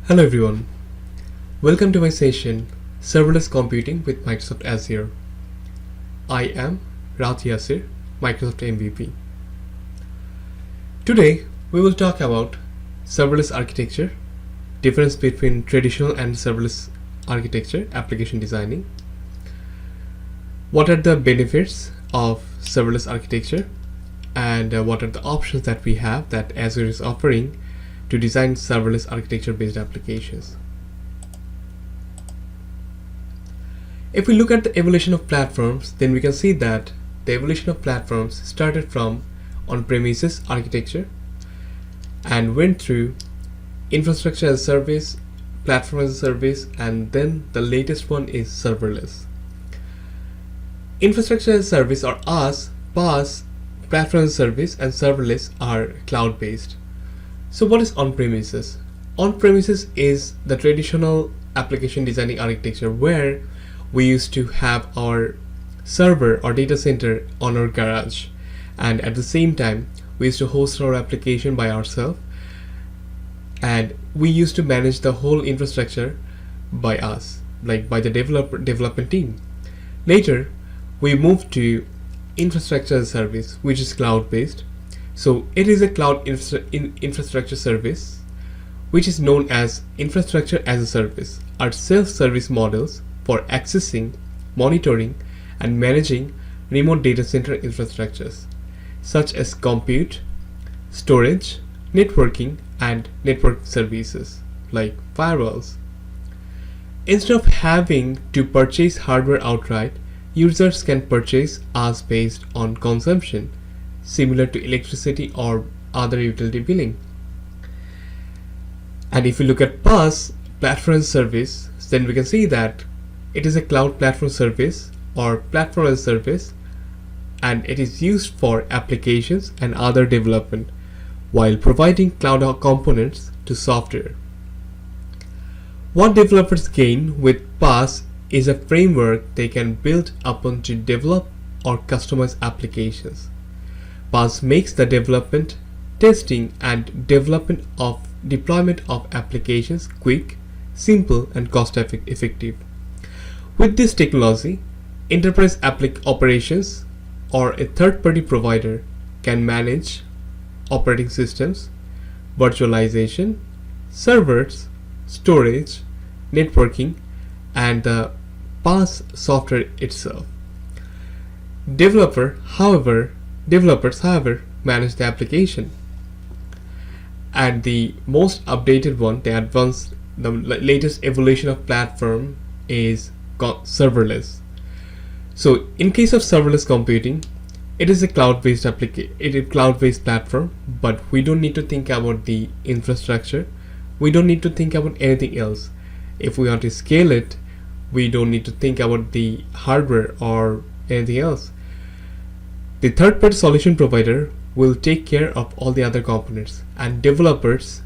Hello everyone, welcome to my session Serverless Computing with Microsoft Azure. I am Rahat Yasir, Microsoft MVP. Today we will talk about serverless architecture, difference between traditional and serverless architecture, application designing, what are the benefits of serverless architecture, and what are the options that we have that Azure is offering to design serverless architecture-based applications. If we look at the evolution of platforms, then we can see that the evolution of platforms started from on-premises architecture and went through infrastructure as a service, platform as a service, and then the latest one is serverless. Infrastructure as a service or PaaS, platform as a service, and serverless are cloud-based. So what is on-premises? On-premises is the traditional application designing architecture where we used to have our server or data center on our garage, and at the same time we used to host our application by ourselves, and we used to manage the whole infrastructure by us, like by the development team. Later we moved to infrastructure as a service, which is cloud-based. So it is a cloud infrastructure service, which is known as infrastructure as a service, are self-service models for accessing, monitoring, and managing remote data center infrastructures, such as compute, storage, networking, and network services like firewalls. Instead of having to purchase hardware outright, users can purchase as based on consumption, similar to electricity or other utility billing. And if you look at PaaS, platform as a service, then we can see that it is a cloud platform service or platform as a service, and it is used for applications and other development while providing cloud components to software. What developers gain with PaaS is a framework they can build upon to develop or customize applications. PaaS makes the development, testing, and deployment of applications quick, simple, and cost-effective. With this technology, enterprise operations or a third-party provider can manage operating systems, virtualization, servers, storage, networking, and the PaaS software itself. Developers, however, manage the application. And the most updated one, the latest evolution of platform is serverless. So in case of serverless computing, it is a cloud-based platform, but we don't need to think about the infrastructure. We don't need to think about anything else. If we want to scale it, we don't need to think about the hardware or anything else. The third-party solution provider will take care of all the other components, and developers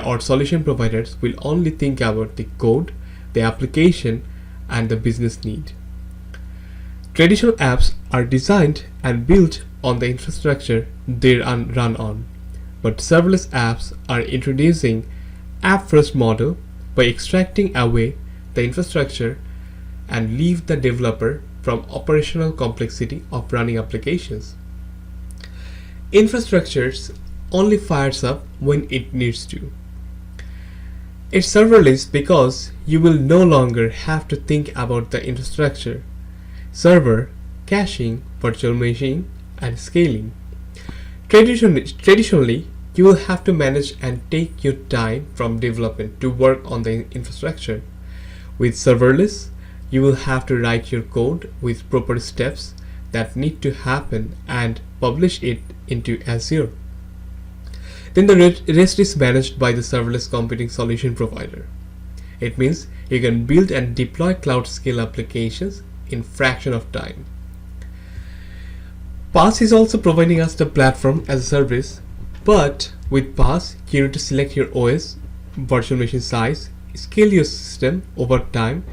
or solution providers will only think about the code, the application, and the business need. Traditional apps are designed and built on the infrastructure they run on, but serverless apps are introducing app-first model by extracting away the infrastructure and leave the developer from operational complexity of running applications. Infrastructures only fires up when it needs to. It's serverless because you will no longer have to think about the infrastructure, server, caching, virtual machine, and scaling. Traditionally, you will have to manage and take your time from development to work on the infrastructure. With serverless, you will have to write your code with proper steps that need to happen and publish it into Azure. Then the rest is managed by the serverless computing solution provider. It means you can build and deploy cloud scale applications in fraction of time. PaaS is also providing us the platform as a service, but with PaaS, you need to select your OS, virtual machine size, scale your system over time,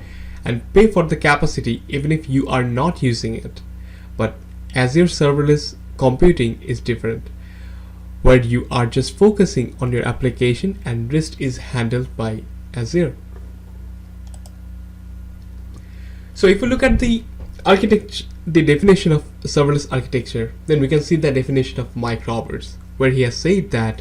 and pay for the capacity even if you are not using it. But Azure Serverless Computing is different. where you are just focusing on your application and rest is handled by Azure. So if we look at the architecture, the definition of serverless architecture, then we can see the definition of Mike Roberts, where he has said that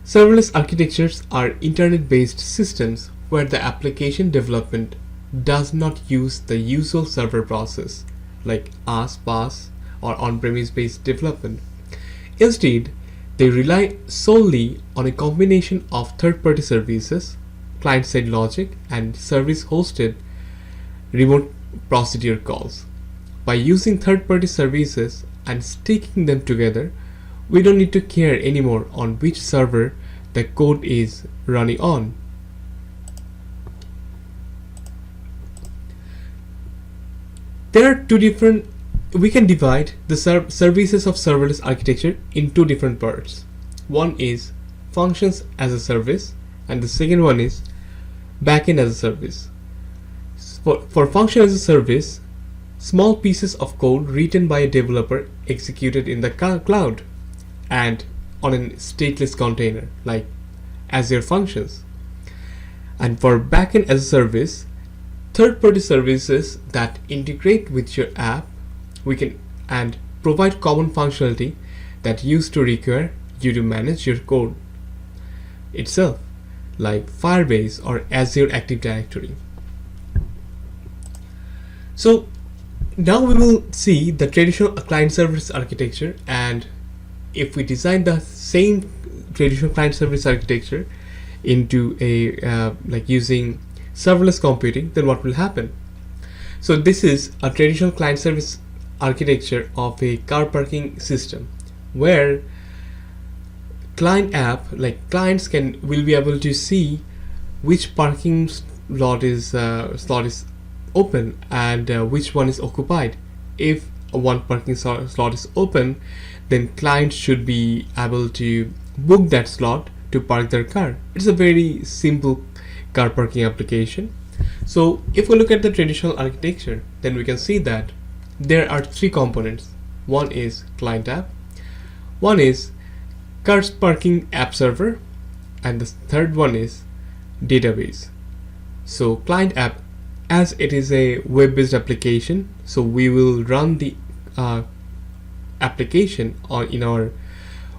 serverless architectures are internet-based systems where the application development does not use the usual server process like AS, PaaS, or on-premise based development. Instead, they rely solely on a combination of third-party services, client-side logic, and service-hosted remote procedure calls. By using third-party services and sticking them together, we don't need to care anymore on which server the code is running on. There are we can divide the services of serverless architecture in two different parts. One is functions as a service, and the second one is backend as a service. For function as a service, small pieces of code written by a developer executed in the cloud and on a stateless container like Azure Functions. And for backend as a service, third-party services that integrate with your app and provide common functionality that used to require you to manage your code itself, like Firebase or Azure Active Directory. So now we will see the traditional client-server architecture, and if we design the same traditional client-server architecture into a like using serverless computing, then what will happen? So this is a traditional client-server architecture of a car parking system, where client app, like clients will be able to see which parking slot is open and which one is occupied. If one parking slot is open, then clients should be able to book that slot to park their car. It's a very simple car parking application. So if we look at the traditional architecture, then we can see that there are three components. One is client app, one is car parking app server, and the third one is database. So client app, as it is a web-based application, so we will run the application in our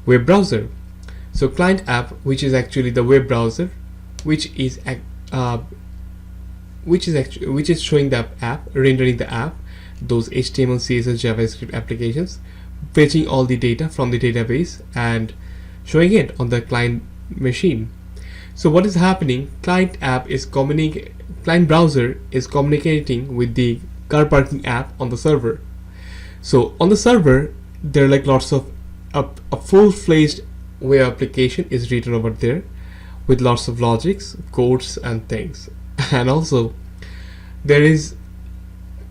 web browser. So client app, which is actually the web browser, which is showing the app, rendering the app, those HTML, CSS, JavaScript applications, fetching all the data from the database and showing it on the client machine. So what is happening? Client browser is communicating with the car parking app on the server. So on the server, there are like lots of a full-fledged web application is written over there with lots of logics, codes, and things. And also there is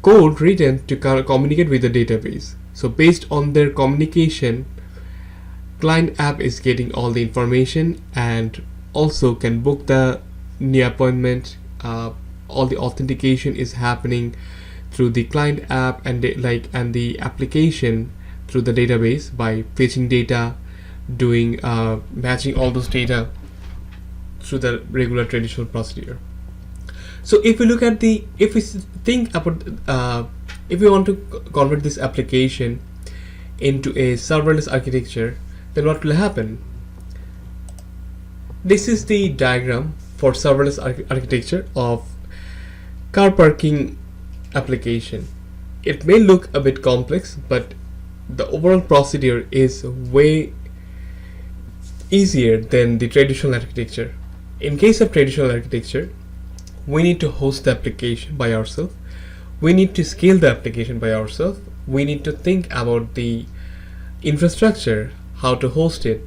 code written to communicate with the database. So based on their communication, client app is getting all the information and also can book the new appointment. All the authentication is happening through the client app and the application through the database by fetching data, doing matching all those data through the regular traditional procedure. So if we look at if we think about if we want to convert this application into a serverless architecture, then what will happen? This is the diagram for serverless architecture of car parking application. It may look a bit complex, but the overall procedure is way easier than the traditional architecture. In case of traditional architecture, we need to host the application by ourselves. We need to scale the application by ourselves. We need to think about the infrastructure, how to host it,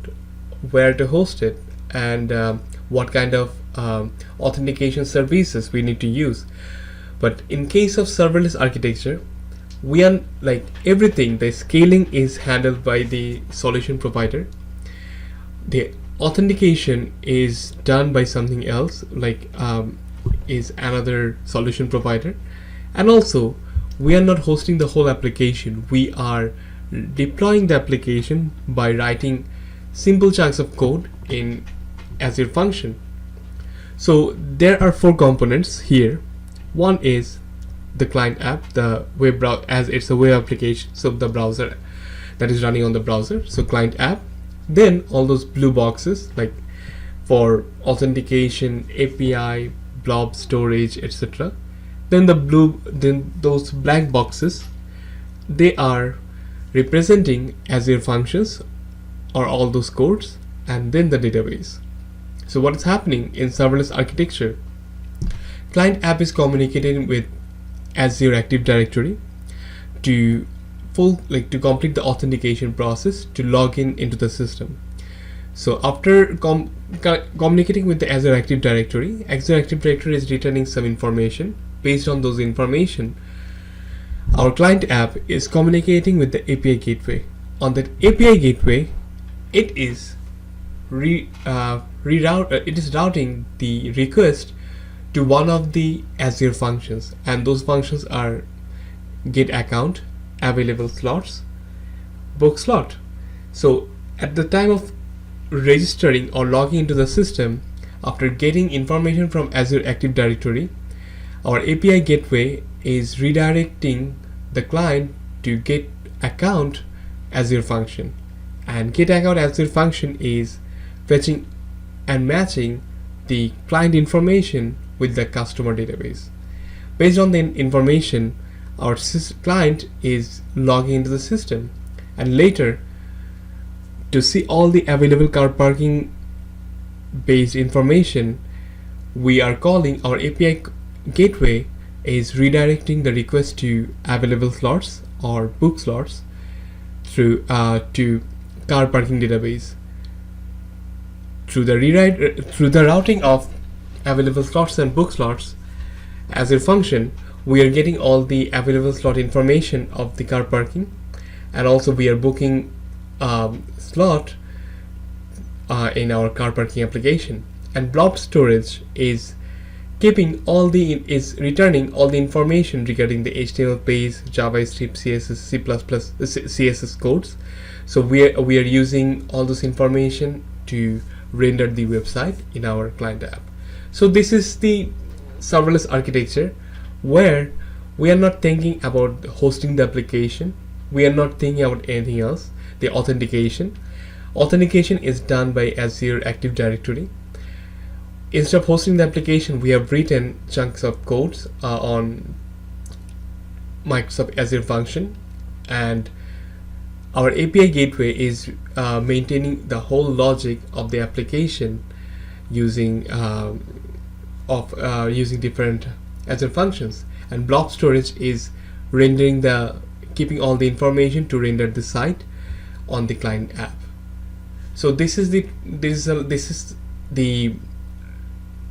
where to host it, and what kind of authentication services we need to use. But in case of serverless architecture, we are like everything, the scaling is handled by the solution provider. The authentication is done by something else, like is another solution provider. And also we are not hosting the whole application. We are deploying the application by writing simple chunks of code in Azure function. So there are 4 components here. One is the client app, the web browser, as it's a web application, so the browser that is running on the browser, so client app. Then all those blue boxes, like for authentication, API, blob storage, etc. Then those black boxes, they are representing Azure functions or all those codes, and then the database. So what is happening in serverless architecture? Client app is communicating with Azure Active Directory to complete the authentication process to log in into the system. So after communicating with the Azure Active Directory is returning some information. Based on those information, our client app is communicating with the API gateway. On that API gateway, it is routing the request to one of the Azure functions, and those functions are get account, available slots, book slot. So at the time of registering or logging into the system, after getting information from Azure Active Directory, our API gateway is redirecting the client to get account Azure function, and get account Azure function is fetching and matching the client information with the customer database. Based on the information, our client is logging into the system, and later to see all the available car parking based information, we are calling our API gateway is redirecting the request to available slots or book slots through to car parking database. Through the routing of available slots and book slots as a function, we are getting all the available slot information of the car parking, and also we are booking slot in our car parking application. And blob storage is returning all the information regarding the HTML page, JavaScript, CSS, C++, CSS codes. So we are using all this information to render the website in our client app. So this is the serverless architecture, where we are not thinking about hosting the application, we are not thinking about anything else. The authentication is done by Azure Active Directory. Instead of hosting the application, we have written chunks of codes on Microsoft Azure function, and our API gateway is maintaining the whole logic of the application using different Azure functions. And blob storage is keeping all the information to render the site on the client app. So this is the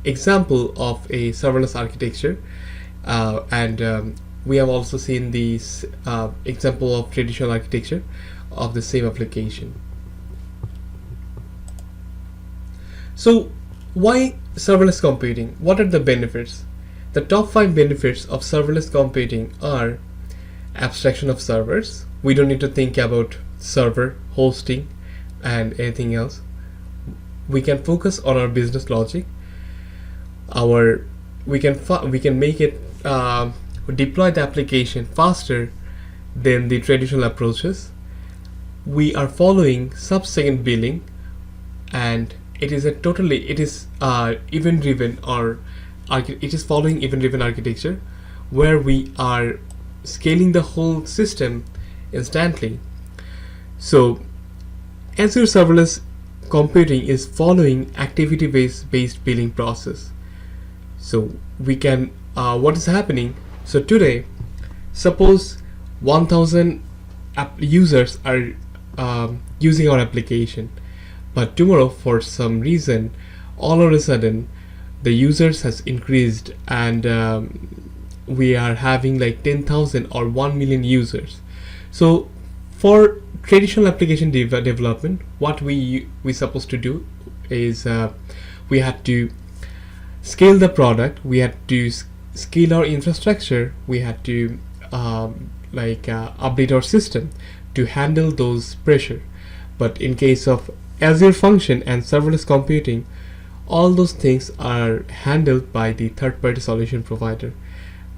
example of a serverless architecture, and we have also seen this example of traditional architecture of the same application. So why serverless computing? What are the benefits? The top 5 benefits of serverless computing are abstraction of servers. We don't need to think about server hosting and anything else. We can focus on our business logic. We can make it deploy the application faster than the traditional approaches. We are following sub-second billing, and it is event driven, or it is following event driven architecture, where we are scaling the whole system instantly. So Azure Serverless Computing is following activity based billing process. So we can what is happening? So today, suppose 1,000 users are using our application, but tomorrow for some reason, all of a sudden the users has increased, and we are having like 10,000 or 1 million users. So for traditional application development, what we supposed to do is we had to scale the product, we had to scale our infrastructure, we had to update our system to handle those pressure. But in case of Azure Function and serverless computing, all those things are handled by the third-party solution provider,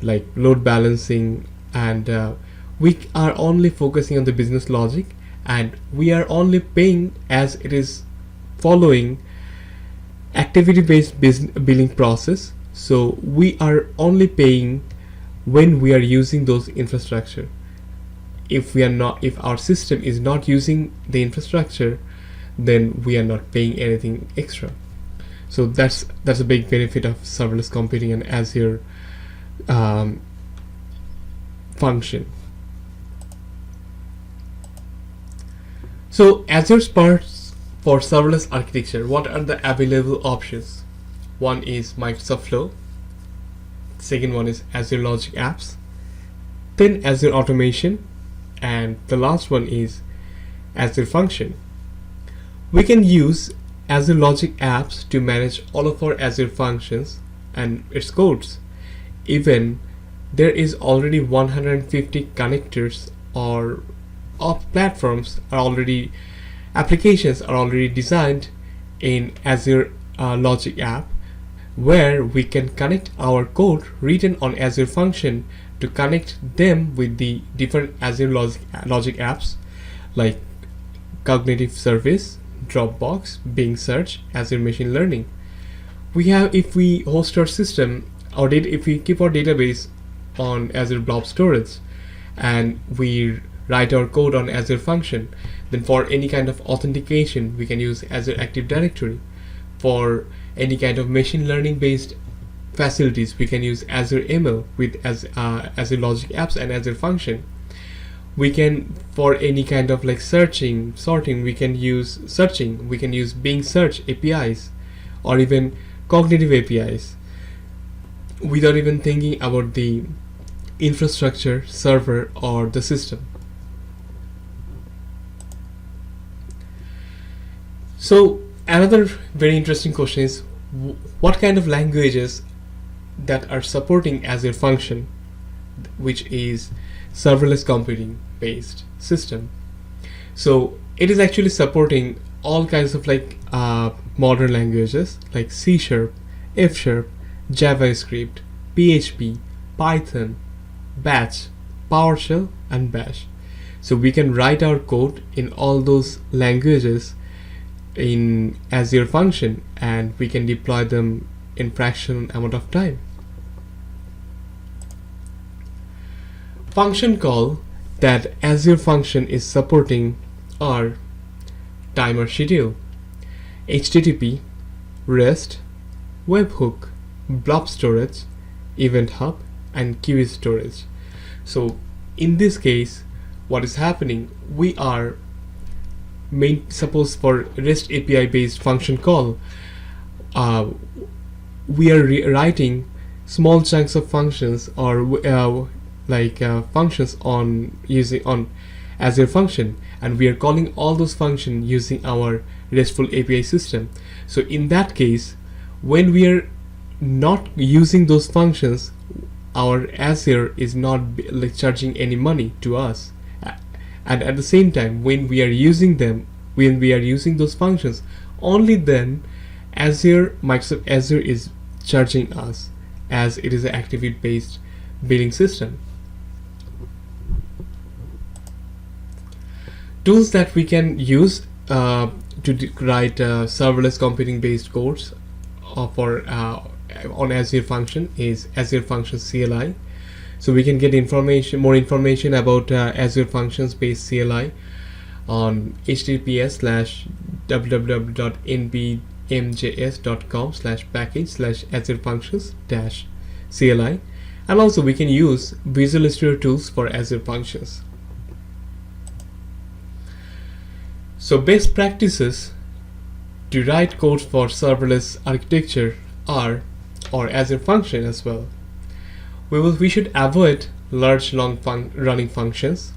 like load balancing, and we are only focusing on the business logic, and we are only paying as it is following activity-based billing process. So we are only paying when we are using those infrastructure. If our system is not using the infrastructure, then we are not paying anything extra. So that's a big benefit of serverless computing and Azure function. So Azure parts for serverless architecture, what are the available options? One is Microsoft Flow, second one is Azure Logic Apps, then Azure Automation, and the last one is Azure Function. We can use Azure Logic Apps to manage all of our Azure functions and its codes. Even there is already 150 connectors or platforms are already, applications are already designed in Azure Logic App, where we can connect our code written on Azure Function to connect them with the different Azure Logic apps like Cognitive Service, Dropbox, Bing Search, Azure Machine Learning. If we host our system, if we keep our database on Azure Blob Storage and we write our code on Azure Function, then for any kind of authentication we can use Azure Active Directory. For any kind of machine learning based facilities, we can use Azure ML with Azure Logic Apps and Azure Function. We can, for any kind of like sorting, we can use Bing Search APIs or even cognitive APIs without even thinking about the infrastructure, server, or the system. So another very interesting question is what kind of languages that are supporting Azure Function, which is serverless computing based system. So it is actually supporting all kinds of modern languages like C#, F#, JavaScript, PHP, Python, Batch, PowerShell, and Bash. So we can write our code in all those languages in Azure Function, and we can deploy them in fraction amount of time. Function call that Azure Function is supporting are timer schedule, HTTP, REST, webhook, blob storage, event hub, and queue storage. So in this case, what is happening, we are suppose for REST API based function call, we are writing small chunks of functions or functions on Azure Function, and we are calling all those functions using our RESTful API system. So in that case, when we are not using those functions, our Azure is not charging any money to us. And at the same time, when we are using those functions, only then Microsoft Azure is charging us, as it is an activity-based billing system. Tools that we can use to write serverless computing-based codes on Azure Function is Azure Function CLI. So we can get more information about Azure Functions based CLI on https://www.npmjs.com/package/Azure Functions-CLI, and also we can use Visual Studio tools for Azure Functions. So best practices to write code for serverless architecture or Azure Function as well. We should avoid large long running functions.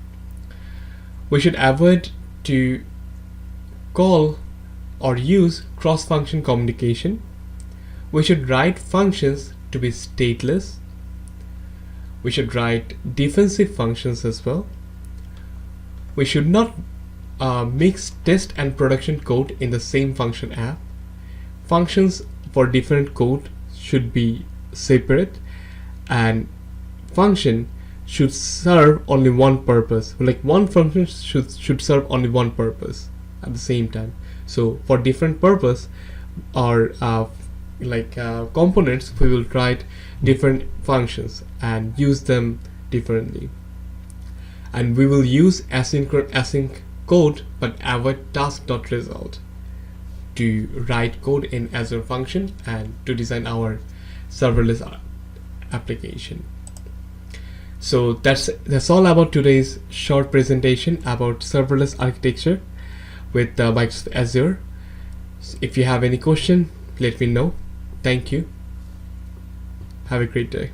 We should avoid to call or use cross-function communication. We should write functions to be stateless. We should write defensive functions as well. We should not mix test and production code in the same function app. Functions for different code should be separate, and function should serve only one purpose. Like one function should serve only one purpose at the same time. So for different purpose or components, we will write different functions and use them differently. And we will use async code but avoid task.result to write code in Azure function and to design our serverless application. So that's all about today's short presentation about serverless architecture with Microsoft Azure. If you have any question, let me know. Thank you. Have a great day.